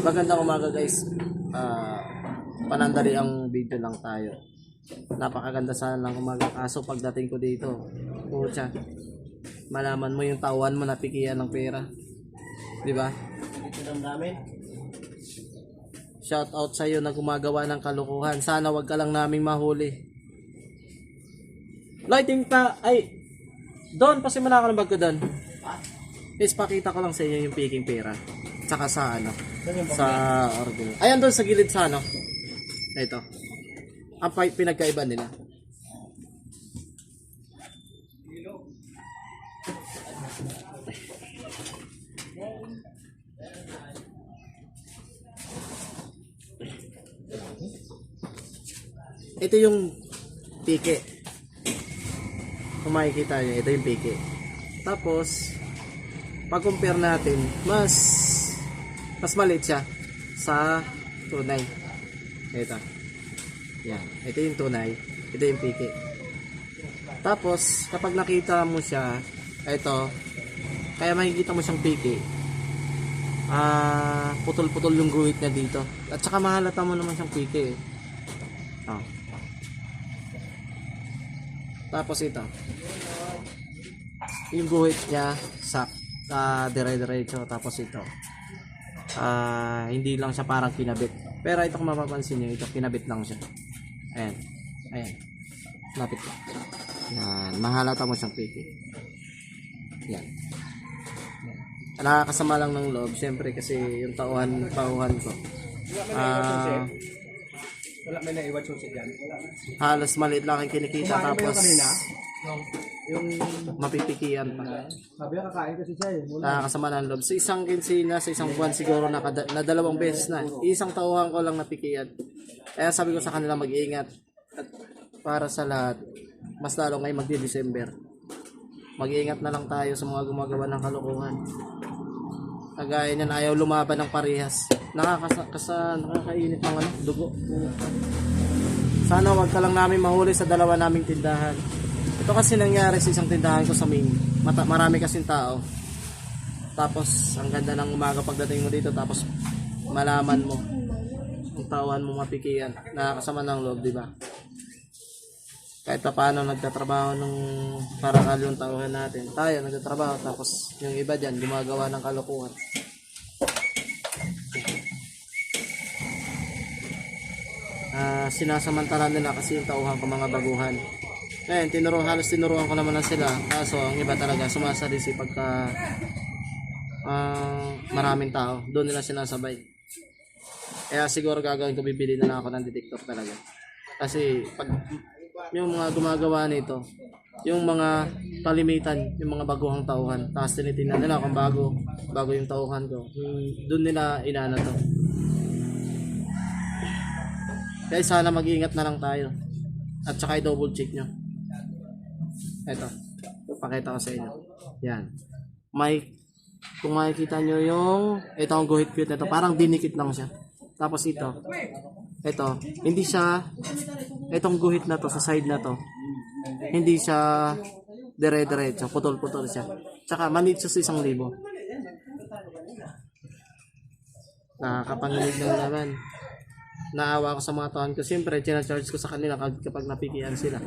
Magandang umaga guys. Panandali ang video lang tayo. Napakaganda sana ng umaga, kaso pagdating ko dito, pucha, malaman mo yung tauhan mo napikian ng pera, di ba? Ito lang namin. Shout out sa iyo na gumagawa ng kalokohan. Sana wag ka lang naming mahuli. Lighting pa ay doon, pasimula ko ng bag ko doon. Is pakita ko lang sa inyo yung peking pera. Tsaka sa ano, sa organ. Ayan doon sa gilid sa ano. Ito. Ang pinagkaiba nila. Ito yung pike. Kung makikita nyo, ito yung pike. Tapos, pag-compare natin, mas maliit siya sa tunay. Ito. Yan. Ito yung tunay. Ito yung piki. Tapos, kapag nakita mo siya, ito, kaya makikita mo siyang piki, putol-putol yung guhit niya dito. At saka mahalata mo naman siyang piki. Oh. Tapos ito. Yung guhit niya, dire-diretso. Tapos ito. Hindi lang siya parang kinabit. Pero ito kung mapapansin nyo, ito kinabit lang siya. Ayan. Ayan. Lapit lang. Yan. Mahalata mo siyang piki. Yan. Nakakasama lang ng loob. Siyempre kasi yung tauhan ko. Wala may naiwan susi dyan. Halos maliit lang ang kinikita. Tapos Yung mapipikian pa. sabi nga kakain kasi siya eh. Nakakasama ng loob. Sa isang kinsina, sa isang buwan siguro na dalawang beses na. Isang tauhan ko lang napikian. Kaya sabi ko sa kanila mag-iingat. At para sa lahat, mas lalo ngayon magdi-December. Mag-iingat na lang tayo sa mga gumagawa ng kalokohan. Kagaya niyan, ayaw lumaban ng parehas. Nakakainit ng dugo. Sana wag ka lang namin mahuli sa dalawa naming tindahan. Ito kasi nangyari sa isang tindahan ko sa main. Marami kasing tao. Tapos ang ganda ng umaga pagdating mo dito, tapos malaman mo ang tauhan mo mapikian. Nakakasama ng loob, di ba? Kahit pa paano nagtatrabaho nung parangal yung tauhan natin. Tayo nagtatrabaho, tapos yung iba dyan gumagawa ng kalokohan. Sinasamantala nila kasi yung tauhan ko mga baguhan. Ngayon, halos tinuruan ko naman na sila. Kaso ang iba talaga sumasalisi pagka maraming tao. Doon nila sinasabay. Kaya siguro gagawin ko, bibili na lang ako ng detector talaga. Kasi pag yung mga gumagawa nito, yung mga palimitan, yung mga baguhang tauhan, tapos tinitingnan nila kung bago yung tauhan ko, doon nila inana to. Kaya sana mag-iingat na lang tayo. At saka i-double check nyo. Ito, pakita ko sa inyo. Yan. Kung makikita nyo yung itong guhit-guhit na ito, parang dinikit lang siya. Tapos ito, hindi siya, itong guhit na to sa side na to, hindi siya dire-diretso, putol-putol siya. Tsaka manid siya sa 1,000. Nakakapanginig lang naman. Naawa ko sa mga tauhan ko. Siyempre, charge ko sa kanila kapag napikian sila.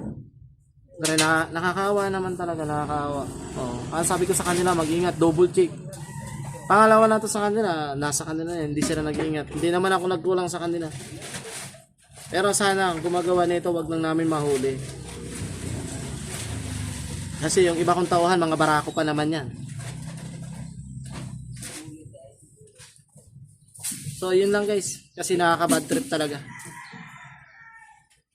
Pero nakakaawa naman talaga, nakakaawa. Ang sabi ko sa kanila, mag-ingat, double check. Pangalawa na to sa kanila, nasa kanila yan, hindi sila nag-iingat. Hindi naman ako nagkulang sa kanila. Pero sana, ang gumagawa nito, wag lang namin mahuli. Kasi yung iba kong tauhan, mga barako pa naman yan. So, yun lang guys. Kasi nakaka-bad trip talaga.